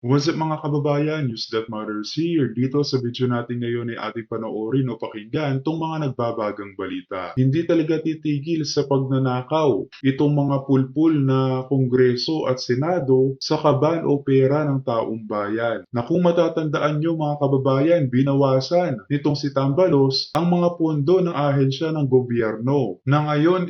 What's up mga kababayan? News That Matters here. Dito sa video natin ngayon ay ating panoorin o pakinggan itong mga nagbabagang balita. Hindi talaga titigil sa pagnanakaw itong mga pulpul na Kongreso at Senado sa kaban o pera ng taong bayan. Na kung matatandaan nyo mga kababayan, binawasan nitong si Tambalos ang mga pondo ng ahensya ng gobyerno. Na ngayon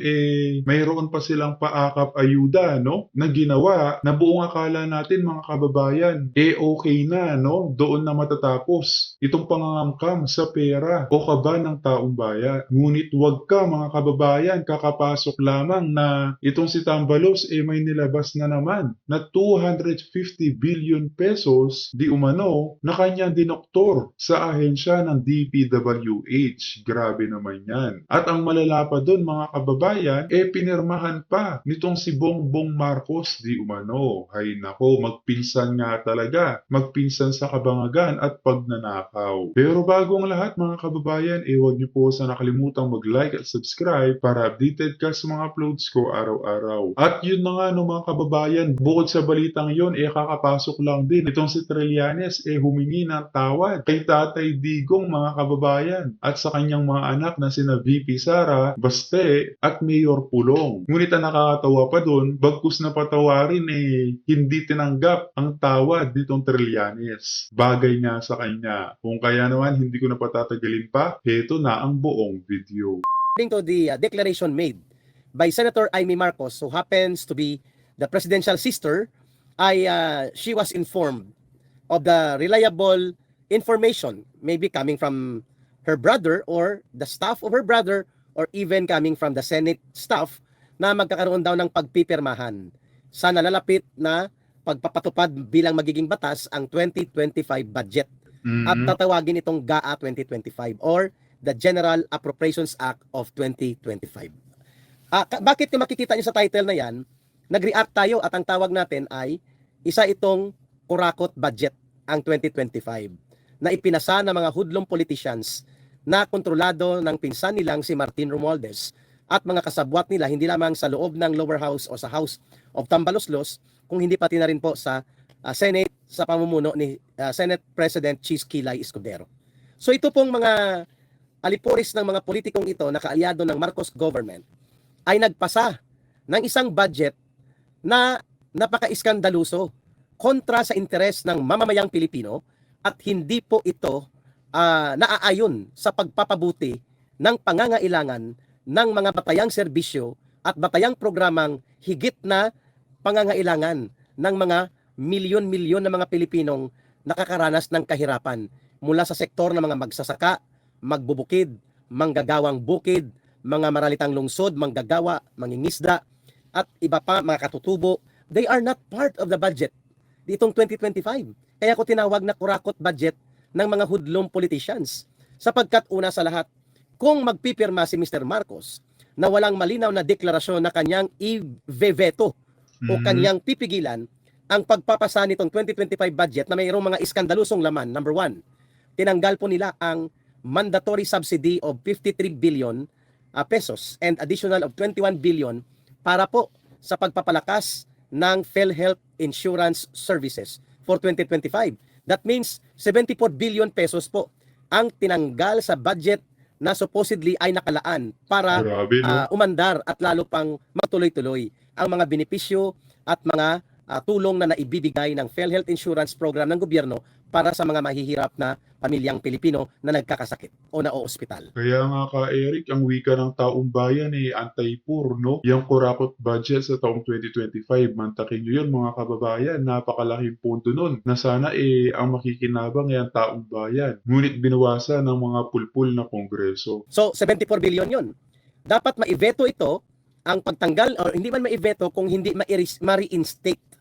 mayroon pa silang paakap ayuda na ginawa na buong akala natin mga kababayan okay na, no? Doon na matatapos itong pangangangkam sa pera o kaban ng taong bayan. Ngunit wag ka mga kababayan, kakapasok lamang na itong si Tambalos may nilabas na naman na 250 billion pesos di umano na kanyang dinoktor sa ahensya ng DPWH. Grabe naman yan. At ang malala pa doon mga kababayan, pinirmahan pa nitong si Bongbong Marcos di umano. Hay nako, magpinsan nga talaga, magpinsan sa kabangagan at pagnanakaw. Pero bago ang lahat mga kababayan, huwag niyo po sa nakalimutang mag-like at subscribe para updated ka sa mga uploads ko araw-araw. At yun na nga no mga kababayan, bukod sa balitang yun, kakapasok lang din itong si Trillanes humingi ng tawad kay Tatay Digong mga kababayan at sa kanyang mga anak na sina VP Sara, Baste at Mayor Pulong. Ngunit ang nakakatawa pa doon, bagkus na patawarin hindi tinanggap ang tawad nitong Trillanes. Bagay nga sa kanya. Kung kaya naman hindi ko na patatagalin pa, heto na ang buong video. According to the declaration made by Senator Amy Marcos, who happens to be the presidential sister, she was informed of the reliable information, maybe coming from her brother or the staff of her brother or even coming from the Senate staff na magkakaroon daw ng pagpipirmahan sa nalalapit na pagpapatupad bilang magiging batas ang 2025 budget at tatawagin itong GAA 2025 or the General Appropriations Act of 2025. Bakit kung makikita nyo sa title na yan, nag-react tayo at ang tawag natin ay isa itong kurakot budget ang 2025 na ipinasa ng mga hudlong politicians na kontrolado ng pinsan nilang si Martin Romualdez at mga kasabwat nila hindi lamang sa loob ng lower house o sa House of Tambaloslos, kung hindi pati na rin po sa Senate sa pamumuno ni Senate President Chis Kilay Escudero. So ito pong mga alipuris ng mga politikong ito na kaalyado ng Marcos government ay nagpasa ng isang budget na napaka-iskandaluso kontra sa interes ng mamamayang Pilipino at hindi po ito naaayon sa pagpapabuti ng pangangailangan ng mga batayang serbisyo at batayang programang higit na pangangailangan ng mga milyon-milyon na mga Pilipinong nakakaranas ng kahirapan mula sa sektor ng mga magsasaka, magbubukid, manggagawang bukid, mga maralitang lungsod, manggagawa, mangingisda, at iba pa, mga katutubo. They are not part of the budget ditong 2025. Kaya ko tinawag na kurakot budget ng mga hudlong politicians. Sapagkat una sa lahat, kung magpipirma si Mr. Marcos na walang malinaw na deklarasyon na kanyang i-veto o kanyang pipigilan ang pagpapasa nitong 2025 budget na mayroong mga iskandalusong laman. Number one, tinanggal po nila ang mandatory subsidy of 53 billion pesos and additional of 21 billion para po sa pagpapalakas ng PhilHealth Insurance Services for 2025. That means 74 billion pesos po ang tinanggal sa budget na supposedly ay nakalaan para umandar at lalo pang matuloy-tuloy ang mga benepisyo at mga tulong na naibibigay ng PhilHealth Insurance Program ng gobyerno para sa mga mahihirap na pamilyang Pilipino na nagkakasakit o na-ospital. Kaya nga ka Eric, ang wika ng taong bayan anti-poor, no? Yung kurakot budget sa taong 2025, mantakin nyo yun mga kababayan, napakalaking punto nun na sana ang makikinabang ang taong bayan. Ngunit binawasan ng mga pulpul na kongreso. So 74 billion yun. Dapat ma-veto ito, ang pagtanggal or hindi man ma-veto kung hindi ma-reinstate.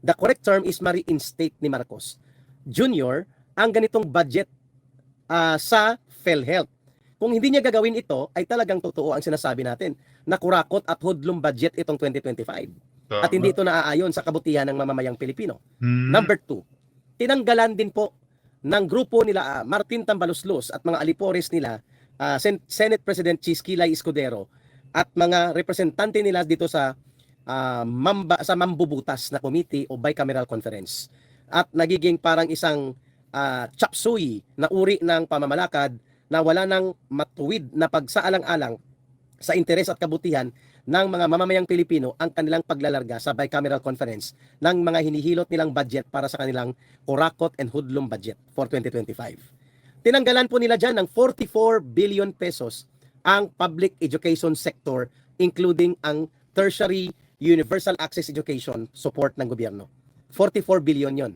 The correct term is ma-reinstate ni Marcos Jr. ang ganitong budget sa PhilHealth. Kung hindi niya gagawin ito, ay talagang totoo ang sinasabi natin na kurakot at hudlong budget itong 2025. Tama. At hindi ito naaayon sa kabutihan ng mamamayang Pilipino. Number two, tinanggalan din po ng grupo nila Martin Tambaloslos at mga alipores nila Senate President Chis Kilay Escudero at mga representante nila dito sa mambubutas na committee o bicameral conference. at nagiging parang isang chop suey na uri ng pamamalakad na wala nang matuwid na pagsaalang-alang sa interes at kabutihan ng mga mamamayang Pilipino ang kanilang paglalarga sa bicameral conference ng mga hinihilot nilang budget para sa kanilang kurakot and hoodlum budget for 2025. Tinanggalan po nila dyan ng 44 billion pesos ang public education sector, including ang tertiary universal access education support ng gobyerno. 44 billion yon.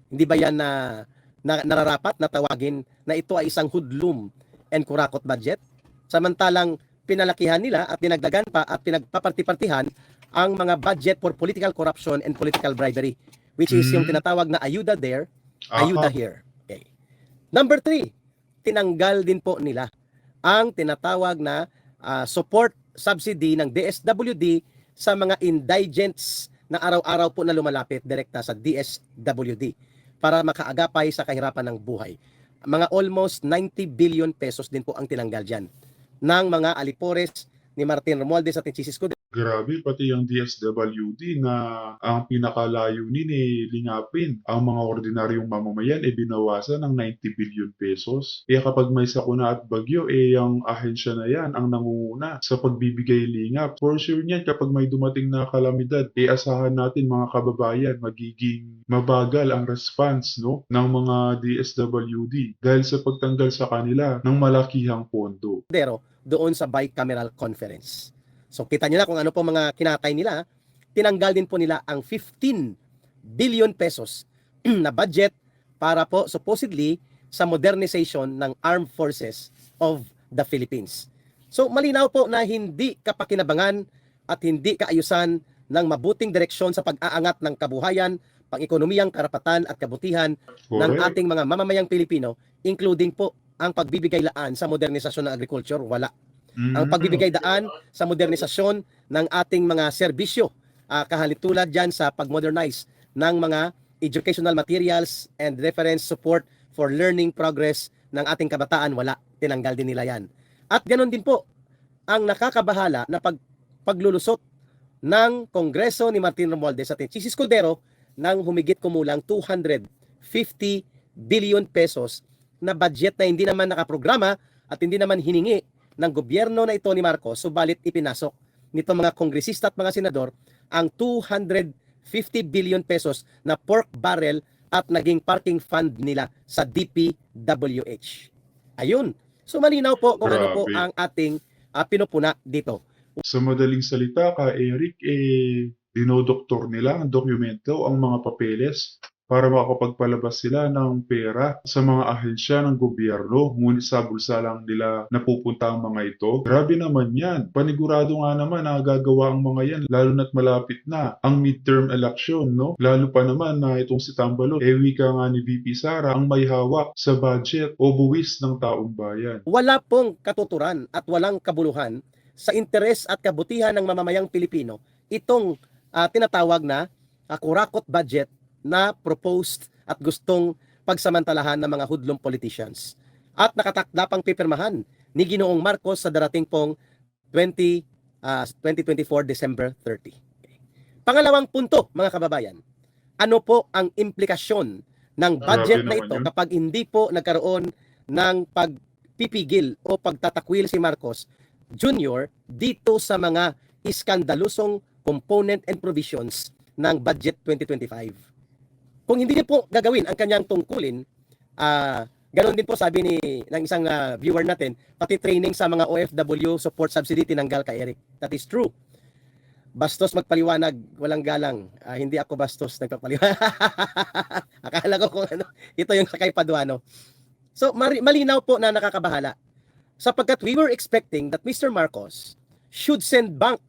Hindi ba yan na nararapat na tawagin na ito ay isang hoodlum and kurakot budget? Samantalang pinalakihan nila at dinagdagan pa at pinagpaparti-partihan ang mga budget for political corruption and political bribery, which is yung tinatawag na ayuda there, ayuda here. Okay. Number 3, tinanggal din po nila ang tinatawag na support subsidy ng DSWD sa mga indigents na araw-araw po na lumalapit direkta sa DSWD para makaagapay sa kahirapan ng buhay. Mga almost 90 billion pesos din po ang tinanggal dyan ng mga alipores ni Martin Romualdez at ni Chis Escudero. Grabe, pati yung DSWD na ang pinakalayunin lingapin ang mga ordinaryong mamamayan binawasan ng 90 billion pesos. Kaya kapag may sakuna at bagyo, ang ahensya na yan ang nangunguna sa pagbibigay lingap. For sure niyan, kapag may dumating na kalamidad, asahan natin mga kababayan, magiging mabagal ang response ng mga DSWD dahil sa pagtanggal sa kanila ng malakihang pondo. Doon sa bicameral conference. So kita niyo na kung ano po mga kinatay nila. Tinanggal din po nila ang 15 billion pesos na budget para po supposedly sa modernization ng armed forces of the Philippines. So malinaw po na hindi kapakinabangan at hindi kaayusan ng mabuting direksyon sa pag-aangat ng kabuhayan, pang-ekonomiyang karapatan at kabutihan ng ating mga mamamayang Pilipino, including po ang pagbibigay laan sa modernisasyon ng agriculture, wala. Ang pagbibigay daan sa modernisasyon ng ating mga serbisyo, kahalintulad dyan sa pag-modernize ng mga educational materials and reference support for learning progress ng ating kabataan, wala. Tinanggal din nila yan. At ganoon din po ang nakakabahala na paglulusot ng Kongreso ni Martin Romualdez at ni Chis Escudero ng humigit kumulang 250 billion pesos na budget na hindi naman nakaprograma at hindi naman hiningi ng gobyerno na ito ni Marcos, subalit ipinasok nito mga kongresista at mga senador ang 250 billion pesos na pork barrel at naging parking fund nila sa DPWH. Ayun. So malinaw po kung ano po ang ating pinupuna dito. Sa madaling salita ka, Eric, dinodoktor nila ang dokumento, ang mga papeles para makapagpalabas sila ng pera sa mga ahensya ng gobyerno. Ngunit sa bulsa lang nila napupunta ang mga ito. Grabe naman yan. Panigurado nga naman na gagawa ang mga yan, lalo na't malapit na ang midterm election, no? Lalo pa naman na itong si Tambalon, wika nga ni VP Sara, ang may hawak sa budget o buwis ng taong bayan. Wala pong katuturan at walang kabuluhan sa interes at kabutihan ng mamamayang Pilipino itong tinatawag na kurakot budget na proposed at gustong pagsamantalahan ng mga hudlong politicians. At nakatakda pang pipirmahan ni Ginoong Marcos sa darating pong 2024 December 30. Okay. Pangalawang punto, mga kababayan, ano po ang implikasyon ng budget na ito kapag hindi po nagkaroon ng pagpipigil o pagtatakwil si Marcos Jr. dito sa mga iskandalusong component and provisions ng budget 2025. Kung hindi niyo po gagawin ang kanyang tungkulin, ganoon din po sabi ng isang viewer natin, pati training sa mga OFW support subsidy tinanggal kay Eric. That is true. Bastos magpaliwanag, walang galang. Hindi ako bastos nagpapaliwanag. Akala ko kung ano, ito yung kay Paduano. So malinaw po na nakakabahala. Sapagkat we were expecting that Mr. Marcos should send back,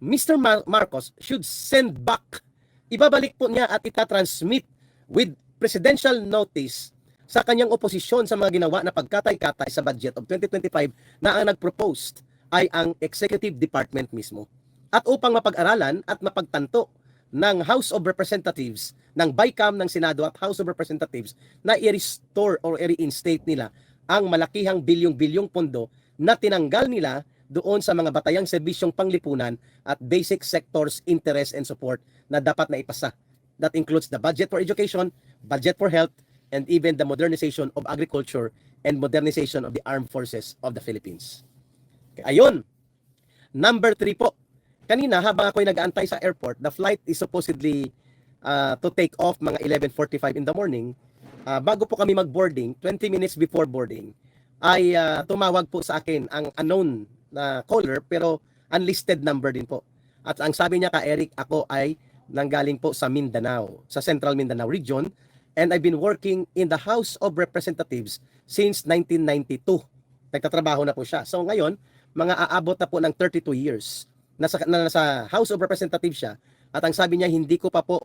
Mr. Marcos should send back, ibabalik po niya at itatransmit with presidential notice sa kanyang oposisyon sa mga ginawa na pagkatay-katay sa budget of 2025 na ang nag-propose ay ang executive department mismo. At upang mapag-aralan at mapagtanto ng House of Representatives, ng BICAM ng Senado at House of Representatives na i-restore or i-reinstate nila ang malakihang bilyong-bilyong pondo na tinanggal nila doon sa mga batayang serbisyong panglipunan at basic sectors interest and support na dapat na ipasa That includes the budget for education, budget for health, and even the modernization of agriculture and modernization of the armed forces of the Philippines. Okay, ayun. Number 3 po. Kanina habang ako'y nag-aantay sa airport, the flight is supposedly to take off mga 11:45 in the morning. Bago po kami mag-boarding, 20 minutes before boarding, ay tumawag po sa akin ang unknown na caller pero unlisted number din po. At ang sabi niya, ka Eric, ako ay nanggaling po sa Mindanao, sa Central Mindanao region, and I've been working in the House of Representatives since 1992. Nagtatrabaho na po siya. So ngayon, mga aabot na po ng 32 years nasa House of Representatives siya, at ang sabi niya, hindi ko pa po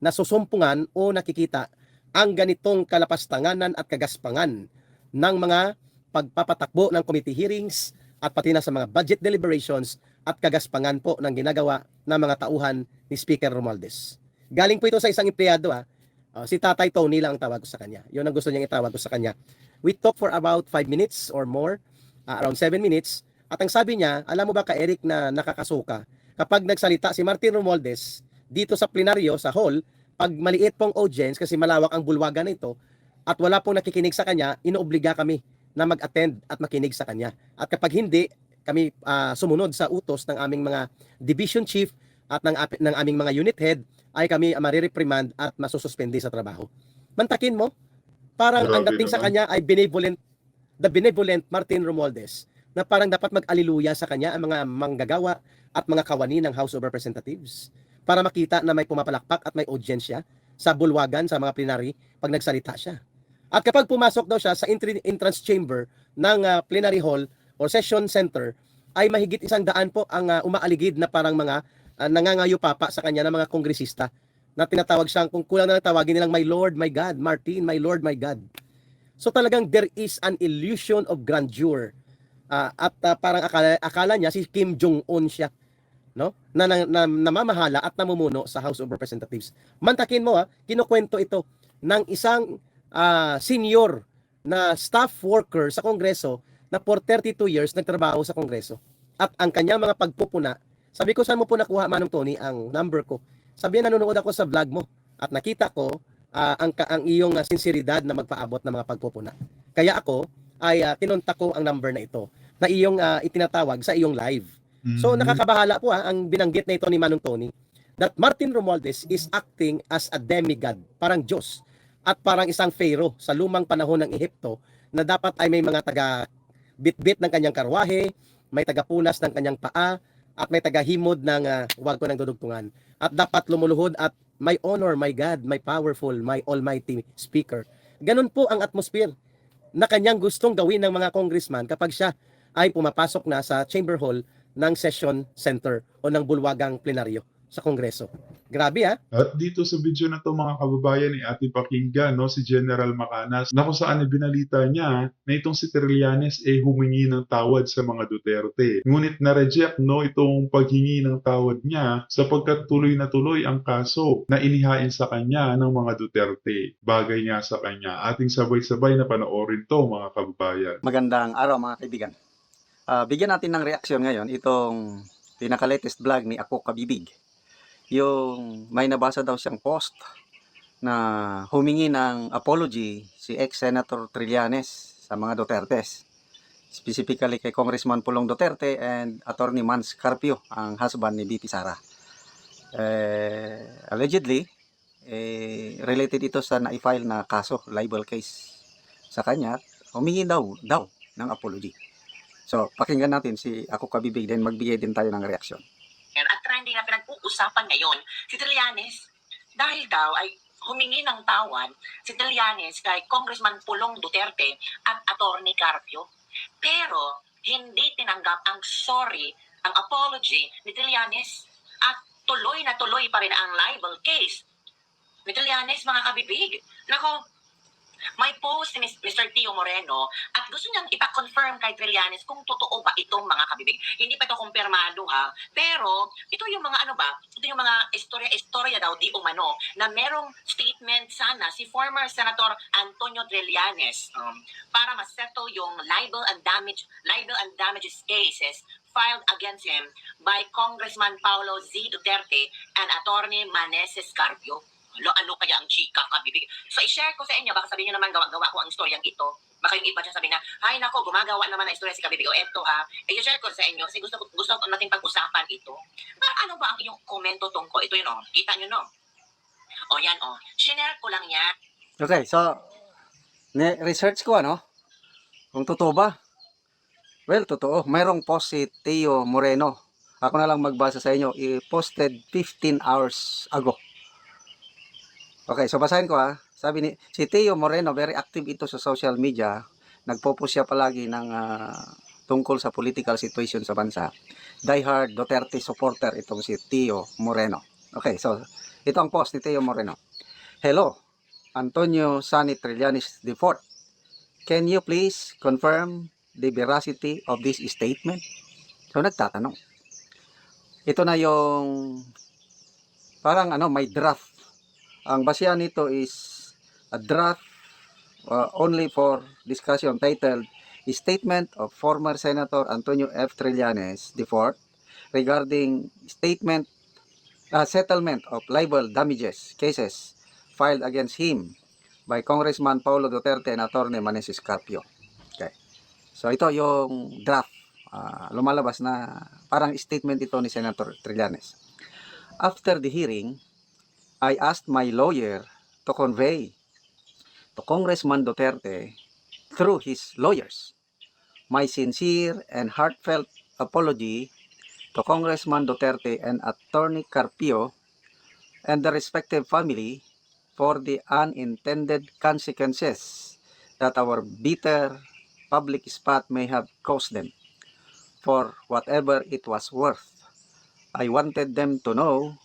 nasusumpungan o nakikita ang ganitong kalapastanganan at kagaspangan ng mga pagpapatakbo ng committee hearings at pati na sa mga budget deliberations at kagaspangan po ng ginagawa ng mga tauhan ni Speaker Romualdez. Galing po ito sa isang empleyado, si Tatay Tony lang ang tawag ko sa kanya. Yun ang gusto niyang itawag ko sa kanya. We talk for about 5 minutes or more, around 7 minutes. At ang sabi niya, alam mo ba ka Eric na nakakasuka, kapag nagsalita si Martin Romualdez dito sa plenaryo, sa hall, pag maliit pong audience, kasi malawak ang bulwagan nito, at wala pong nakikinig sa kanya, inoobliga kami na mag-attend at makinig sa kanya. At kapag hindi, kami sumunod sa utos ng aming mga division chief at ng aming mga unit head, ay kami marireprimand at masususpende sa trabaho. Mantakin mo, parang ang Grabe dating sa naman. kanya ay the benevolent Martin Romualdez, na parang dapat mag-aliluya sa kanya ang mga manggagawa at mga kawani ng House of Representatives para makita na may pumapalakpak at may audiensya sa bulwagan, sa mga plenary pag nagsalita siya. At kapag pumasok daw siya sa entrance chamber ng plenary hall or session center, ay mahigit 100 po ang umaaligid na parang mga nangangayo papa sa kanya ng mga kongresista na tinatawag siyang, kung kulang na tawagin nilang, my Lord, my God, Martin, my Lord, my God. So talagang there is an illusion of grandeur. At parang akala niya si Kim Jong-un siya, no? Na namamahala at namumuno sa House of Representatives. Mantakin mo, kinukwento ito ng isang senior na staff worker sa Kongreso na for 32 years nagtrabaho sa Kongreso. At ang kanyang mga pagpupuna, sabi ko, saan mo po nakuha, Manong Tony, ang number ko? Sabi niya, nanonood ako sa vlog mo at nakita ko ang iyong sinseridad na magpaabot ng mga pagpupuna. Kaya ako ay kinontak ko ang number na ito na iyong itinatawag sa iyong live. So nakakabahala po ang binanggit na ito ni Manong Tony, that Martin Romualdez is acting as a demigod, parang Diyos, at parang isang pharaoh sa lumang panahon ng Ehipto, na dapat ay may mga taga bitbit ng kanyang karwahe, may tagapunas ng kanyang paa, at may tagahimod ng wag ko ng dudugtungan, at dapat lumuluhod at my honor, my God, my powerful, my almighty speaker. Ganun po ang atmosphere na kanyang gustong gawin ng mga congressman kapag siya ay pumapasok na sa chamber hall ng session center o ng bulwagang plenaryo sa Kongreso. Grabe At dito sa video na to mga kababayan ay ating pakinggan si General Macanas na kung saan ibinalita niya na itong si Trillanes humingi ng tawad sa mga Duterte. Ngunit na-reject itong paghingi ng tawad niya sapagkat tuloy na tuloy ang kaso na inihain sa kanya ng mga Duterte. Bagay nga sa kanya. Ating sabay-sabay na panoorin to mga kababayan. Magandang araw mga kaibigan. Bigyan natin ng reaksyon ngayon itong pinaka-latest vlog ni Ako Kabibig. Yung may nabasa daw siyang post na humingi ng apology si ex-Senator Trillanes sa mga Dutertes. Specifically kay Congressman Pulong Duterte and Attorney Mans Carpio, ang husband ni BP Sara. Allegedly, related ito sa na-file na kaso, libel case sa kanya. Humingi daw ng apology. So, pakinggan natin si Ako Kabibig, then magbigay din tayo ng reaksyon. At trending na pinag-uusapan ngayon, si Trillanes, dahil daw ay humingi ng tawad si Trillanes kay Congressman Pulong Duterte at Attorney Carpio. Pero, hindi tinanggap ang sorry, ang apology ni Trillanes. At tuloy na tuloy pa rin ang libel case ni Trillanes, mga kabibig. Nako, may post ni Mr. Tio Moreno at gusto niyang ipa-confirm kay Trillanes kung totoo ba itong mga kabibig. Hindi pa ito kumpirmado pero ito yung mga ito yung mga istorya daw di umano na merong statement sana si former Senator Antonio Trillanes para ma-settle yung libel and damages cases filed against him by Congressman Paulo Z. Duterte and Attorney Maneses Carpio. Ano kaya ang chika kabibig? So, i-share ko sa inyo, baka sabihin nyo naman, gawa-gawa ko ang storyang ito. Baka yung iba dyan sabihin na, ay nako, gumagawa naman na istorya si kabibig. O eto ha, i-share ko sa inyo kasi gusto ko natin pag-usapan ito. Ano ba ang iyong komento tungkol? Ito yun, kita nyo, no? O yan, share ko lang yan. Okay, so, research ko kung totoo ba? Well, totoo. Mayroong post si Teo Moreno. Ako na lang magbasa sa inyo. I-posted 15 hours ago. Okay, so basahin ko Sabi ni si Teo Moreno, very active ito sa social media. Nagpo-post siya palagi ng tungkol sa political situation sa bansa. Diehard Duterte supporter itong si Teo Moreno. Okay, so ito ang post ni Teo Moreno. Hello, Antonio Sani Trillanes IV. Can you please confirm the veracity of this statement? So nagtatanong. Ito na yung parang may draft. Ang basihan nito is a draft only for discussion titled Statement of former Senator Antonio F. Trillanes IV regarding settlement of libel damages cases filed against him by Congressman Paulo Duterte and Atty. Manesis Carpio. Okay. So ito yung draft. Lumalabas na parang statement ito ni Senator Trillanes. After the hearing, I asked my lawyer to convey to Congressman Duterte through his lawyers my sincere and heartfelt apology to Congressman Duterte and Atty. Carpio and the respective family for the unintended consequences that our bitter public spat may have caused them. For whatever it was worth, I wanted them to know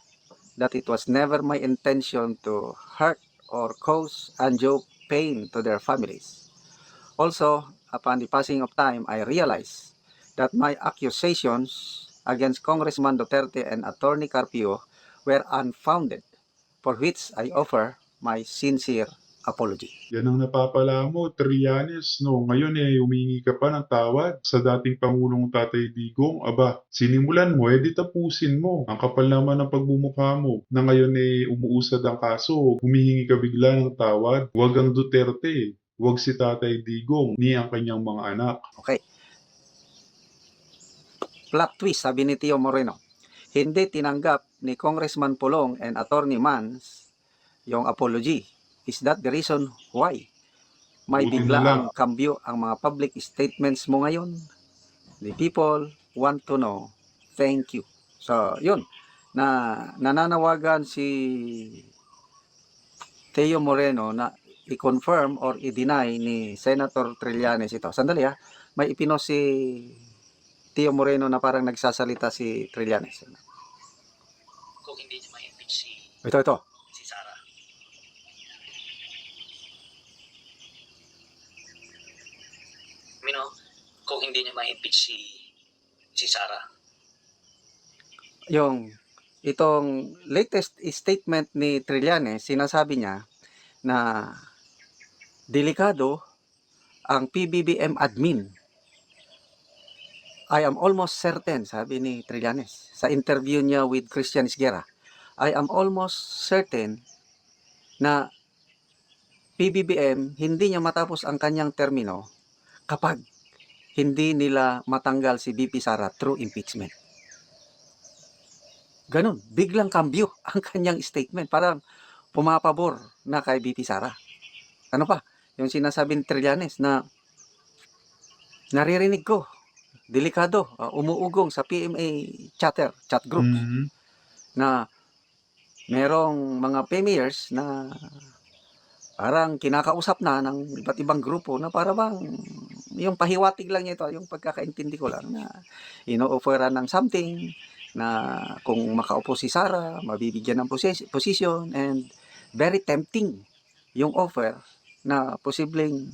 that it was never my intention to hurt or cause undue pain to their families. Also, upon the passing of time, I realized that my accusations against Congressman Duterte and Atty. Carpio were unfounded, for which I offer my sincere apology. Yan ang napapala mo, Trillanes, no? Ngayon humingi ka pa ng tawad sa dating Pangulong Tatay Digong. Aba, sinimulan mo, di tapusin mo. Ang kapal naman ng pagbumukha mo. Na ngayon umuusad ang kaso, humihingi ka bigla ng tawad. Huwag ang Duterte, huwag si Tatay Digong, ni ang kanyang mga anak. Okay. Plot twist, sabi ni Teo Moreno. Hindi tinanggap ni Congressman Pulong and Atty. Mans yung apology. Is that the reason why may Buti bigla na lang. ang kambyo ang mga public statements mo ngayon? The people want to know. Thank you. So, yun. Nananawagan si Teo Moreno na i-confirm or i-deny ni Senator Trillanes ito. Sandali may ipinost si Teo Moreno na parang nagsasalita si Trillanes. Kung hindi niyo ma-impeach Ito. si Sara. Kung hindi niyo ma-impeach si Sara. Itong latest statement ni Trillanes, sinasabi niya na delikado ang PBBM admin. I am almost certain, sabi ni Trillanes sa interview niya with Christian Esguerra, I am almost certain na PBBM hindi niya matapos ang kanyang termino kapag hindi nila matanggal si VP Sara through impeachment. Ganun, biglang kambyo ang kanyang statement. Parang pumapabor na kay VP Sara. Ano pa? Yung sinasabi ni Trillanes na naririnig ko, delikado, umuugong sa PMA chat group na merong mga premiers na parang kinakausap na ng iba't ibang grupo na para bang yung pahiwatig lang niya ito, yung pagkakaintindi ko lang na ino-offeran ng something na kung makaupo si Sara, mabibigyan ng position and very tempting yung offer na posibleng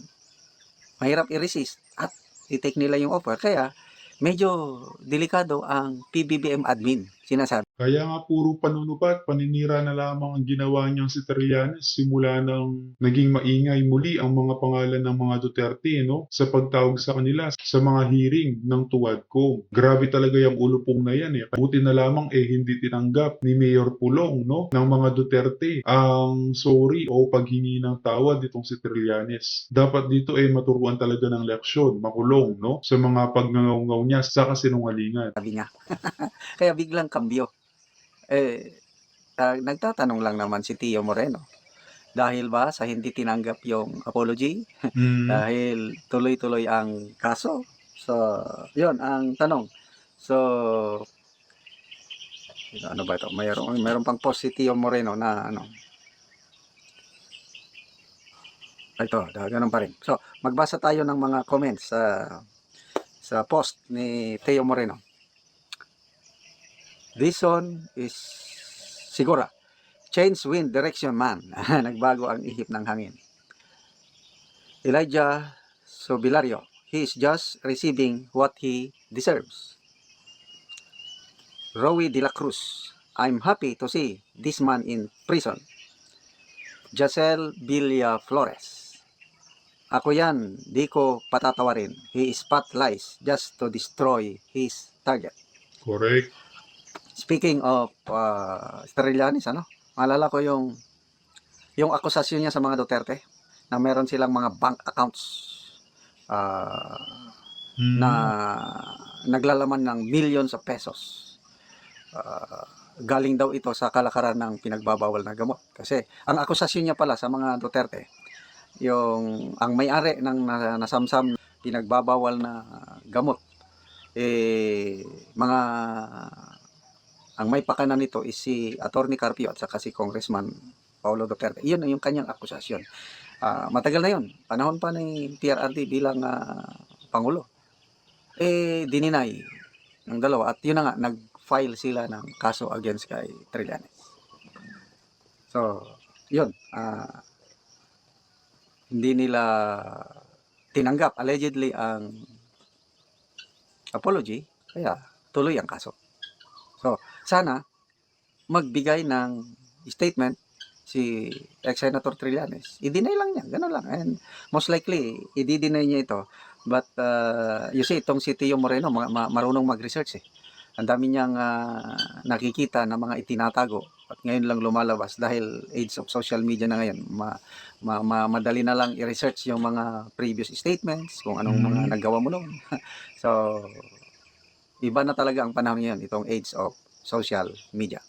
mahirap i-resist at i-take nila yung offer. Kaya medyo delikado ang PBBM admin, sinasabi. Kaya nga puro panunubat, paninira na lamang ang ginawa niyang si Trillanes simula nang naging maingay muli ang mga pangalan ng mga Duterte, no? Sa pagtawag sa kanila sa mga hearing ng Tuwadcom. Grabe talaga yung ulupong na yan, eh. Buti na lamang hindi tinanggap ni Mayor Pulong, no? Ng mga Duterte ang sorry o paghingi ng tawad itong si Trillanes. Dapat dito maturuan talaga ng leksyon, makulong, no? Sa mga pagngangaw niya sa kasinungalingan. Sabi niya. Kaya biglang kambyo. Nagtatanong lang naman si Tio Moreno. Dahil ba sa hindi tinanggap yung apology? Dahil tuloy-tuloy ang kaso? So, yun ang tanong. So, ano ba ito? Mayroon pang post si Tio Moreno na ano. Ito, ganun pa rin. So, magbasa tayo ng mga comments sa post ni Tio Moreno. This one is sigura. Change wind direction man. Nagbago ang ihip ng hangin. Elijah Sobilario. He is just receiving what he deserves. Rowie de la Cruz. I'm happy to see this man in prison. Jacel Villa Flores. Ako yan, di ko patatawarin. He spat lies just to destroy his target. Correct. Speaking of Trillanes, ano? Maalala ko yung akusasyon niya sa mga Duterte na meron silang mga bank accounts na naglalaman ng millions of pesos. Galing daw ito sa kalakaran ng pinagbabawal na gamot. Kasi ang akusasyon niya pala sa mga Duterte, ang may-ari ng nasamsam pinagbabawal na gamot, ang may pakanan nito is si Atty. Carpio at saka si Congressman Paulo Duterte. Iyon yung kanyang akusasyon. Matagal na yun. Panahon pa ni PRRD bilang Pangulo. Dininay ng dalawa. At yun na nga, nag-file sila ng kaso against kay Trillanes. So, yun. Hindi nila tinanggap allegedly ang apology. Kaya tuloy ang kaso. So, sana magbigay ng statement si ex-Senator Trillanes. I-deny lang niya, gano'n lang. And most likely, i-deny niya ito. But, you see, itong si Tio Moreno, marunong mag-research eh. Ang dami niyang nakikita na mga itinatago at ngayon lang lumalabas dahil age of social media na ngayon. Madali na lang i-research yung mga previous statements, kung anong mga nagawa mo noon. So, iba na talaga ang panahon ngayon, itong age of social media.